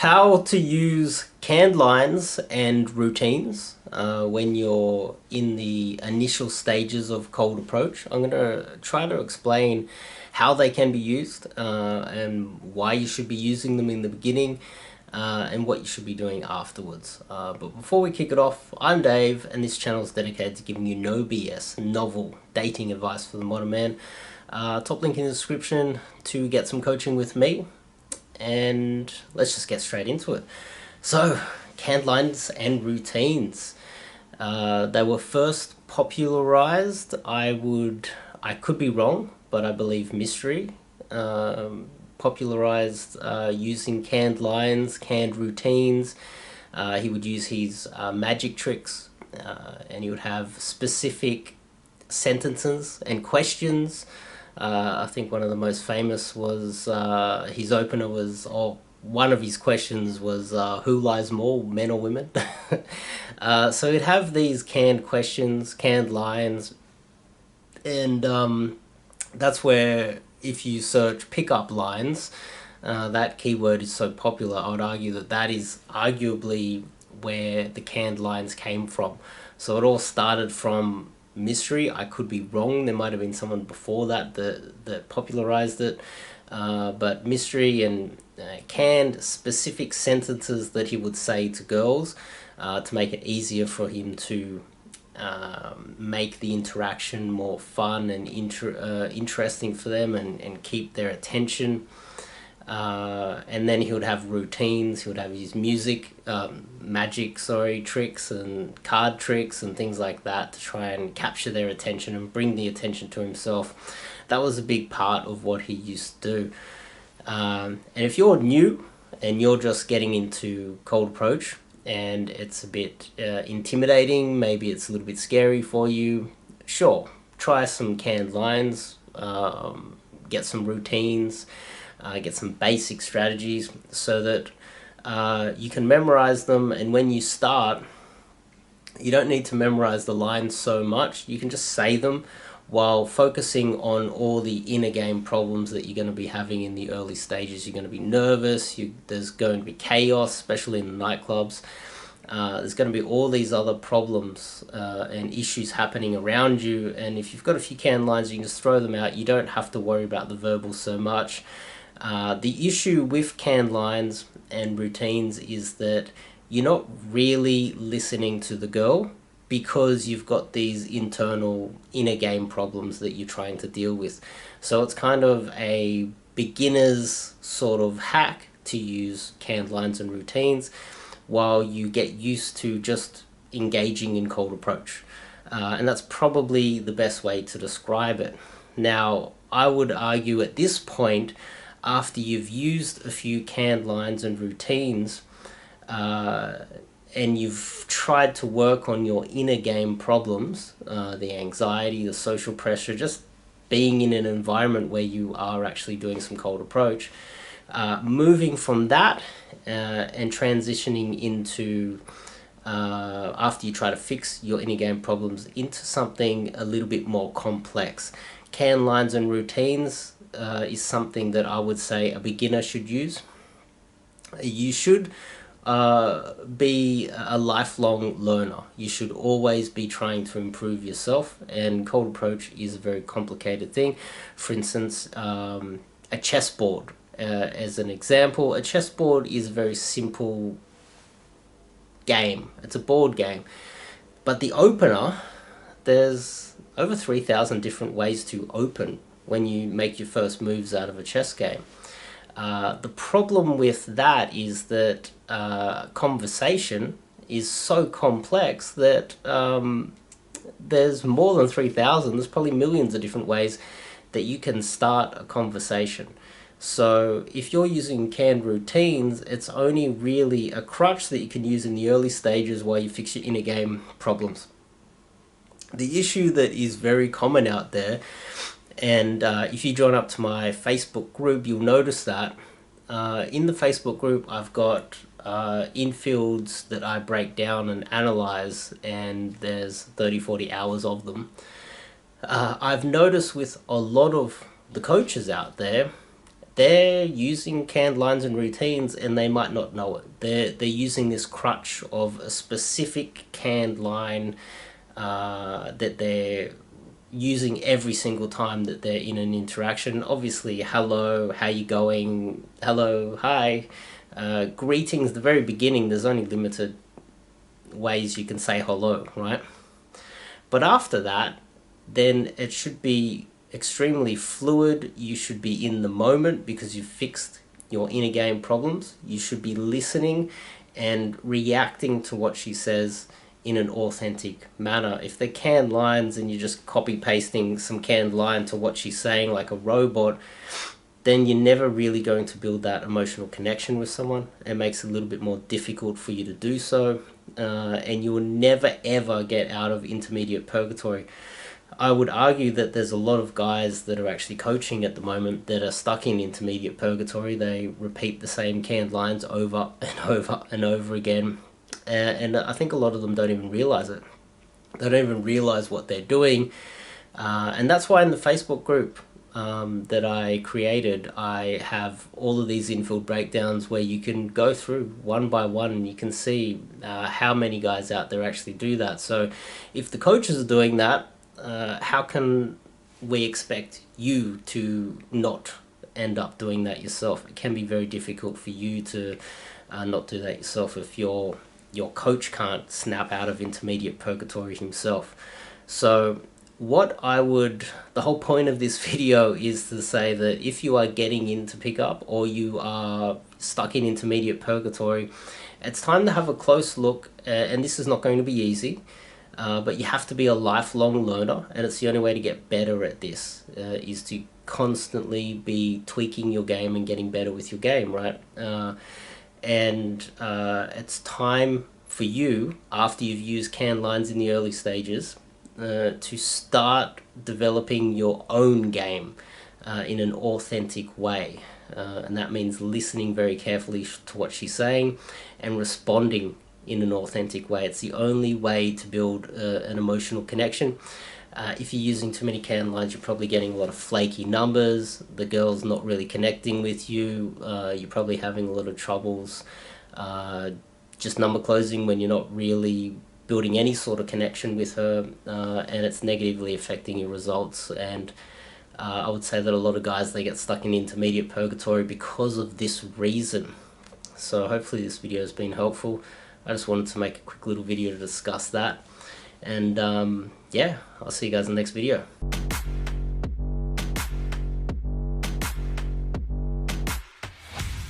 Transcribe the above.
how to use canned lines and routines when you're in the initial stages of cold approach. I'm going to try to explain how they can be used and why you should be using them in the beginning and what you should be doing afterwards. But before we kick it off, I'm Dave, and this channel is dedicated to giving you no BS, novel dating advice for the modern man. Top link in the description to get some coaching with me. And let's just get straight into it. So, canned lines and routines. They were first popularized, I could be wrong, but I believe Mystery popularized using canned lines, canned routines. He would use his magic tricks, and he would have specific sentences and questions. I think one of the most famous was his opener was, or one of his questions was, who lies more, men or women? So he'd have these canned questions, canned lines, and that's where if you search pickup lines, that keyword is so popular. I would argue that that is arguably where the canned lines came from. So it all started from Mystery. I could be wrong. There might have been someone before that that popularized it. But Mystery and canned specific sentences that he would say to girls to make it easier for him to make the interaction more fun and interesting for them and keep their attention. And then he would have routines. He would have his magic tricks and card tricks and things like that to try and capture their attention and bring the attention to himself. That was a big part of what he used to do. And if you're new and you're just getting into cold approach and it's a bit intimidating, maybe it's a little bit scary for you, sure, try some canned lines, get some routines, get some basic strategies so that you can memorize them. And when you start, you don't need to memorize the lines so much. You can just say them while focusing on all the inner game problems that you're going to be having in the early stages. You're going to be nervous, there's going to be chaos, especially in the nightclubs. There's going to be all these other problems and issues happening around you, and if you've got a few canned lines, you can just throw them out. You don't have to worry about the verbal so much. The issue with canned lines and routines is that you're not really listening to the girl because you've got these internal inner game problems that you're trying to deal with. So it's kind of a beginner's sort of hack to use canned lines and routines while you get used to just engaging in cold approach. And that's probably the best way to describe it. Now, I would argue at this point, after you've used a few canned lines and routines, and you've tried to work on your inner game problems, the anxiety, the social pressure, just being in an environment where you are actually doing some cold approach, moving from that and transitioning into, after you try to fix your inner game problems, into something a little bit more complex. Canned lines and routines is something that I would say a beginner should use. You should be a lifelong learner. You should always be trying to improve yourself, and cold approach is a very complicated thing. For instance, a chessboard, as an example. A chessboard is a very simple game. It's a board game. But the opener, there's over 3,000 different ways to open when you make your first moves out of a chess game. The problem with that is that conversation is so complex that there's more than 3,000, there's probably millions of different ways that you can start a conversation. So if you're using canned routines, it's only really a crutch that you can use in the early stages while you fix your inner game problems. The issue that is very common out there, and if you join up to my Facebook group, you'll notice that in the Facebook group I've got infields that I break down and analyze, and there's 30-40 hours of them. I've noticed with a lot of the coaches out there, they're using canned lines and routines and they might not know it. They're using this crutch of a specific canned line that they're using every single time that they're in an interaction. Obviously, hello, how you going, hello, hi, greetings. The very beginning, there's only limited ways you can say hello, right? But after that, then it should be extremely fluid. You should be in the moment because you've fixed your inner game problems. You should be listening and reacting to what she says in an authentic manner. If they're canned lines and you're just copy pasting some canned line to what she's saying like a robot, then you're never really going to build that emotional connection with someone. It makes it a little bit more difficult for you to do so, and you will never ever get out of intermediate purgatory. I would argue that there's a lot of guys that are actually coaching at the moment that are stuck in intermediate purgatory. They repeat the same canned lines over and over and over again, and I think a lot of them don't even realize it. They don't even realize what they're doing, and that's why in the Facebook group that I created, I have all of these infield breakdowns where you can go through one by one and you can see how many guys out there actually do that. So if the coaches are doing that, how can we expect you to not end up doing that yourself? It can be very difficult for you to not do that yourself if your coach can't snap out of intermediate purgatory himself. So the whole point of this video is to say that if you are getting into pickup or you are stuck in intermediate purgatory, it's time to have a close look, and this is not going to be easy. But you have to be a lifelong learner, and it's the only way to get better at this, is to constantly be tweaking your game and getting better with your game, right? And it's time for you, after you've used canned lines in the early stages, to start developing your own game in an authentic way. And that means listening very carefully to what she's saying and responding in an authentic way. It's the only way to build an emotional connection. If you're using too many canned lines, you're probably getting a lot of flaky numbers. The girl's not really connecting with you. You're probably having a lot of troubles just number closing when you're not really building any sort of connection with her, and it's negatively affecting your results. And I would say that a lot of guys, they get stuck in intermediate purgatory because of this reason. So hopefully this video has been helpful. I just wanted to make a quick little video to discuss that. And yeah, I'll see you guys in the next video.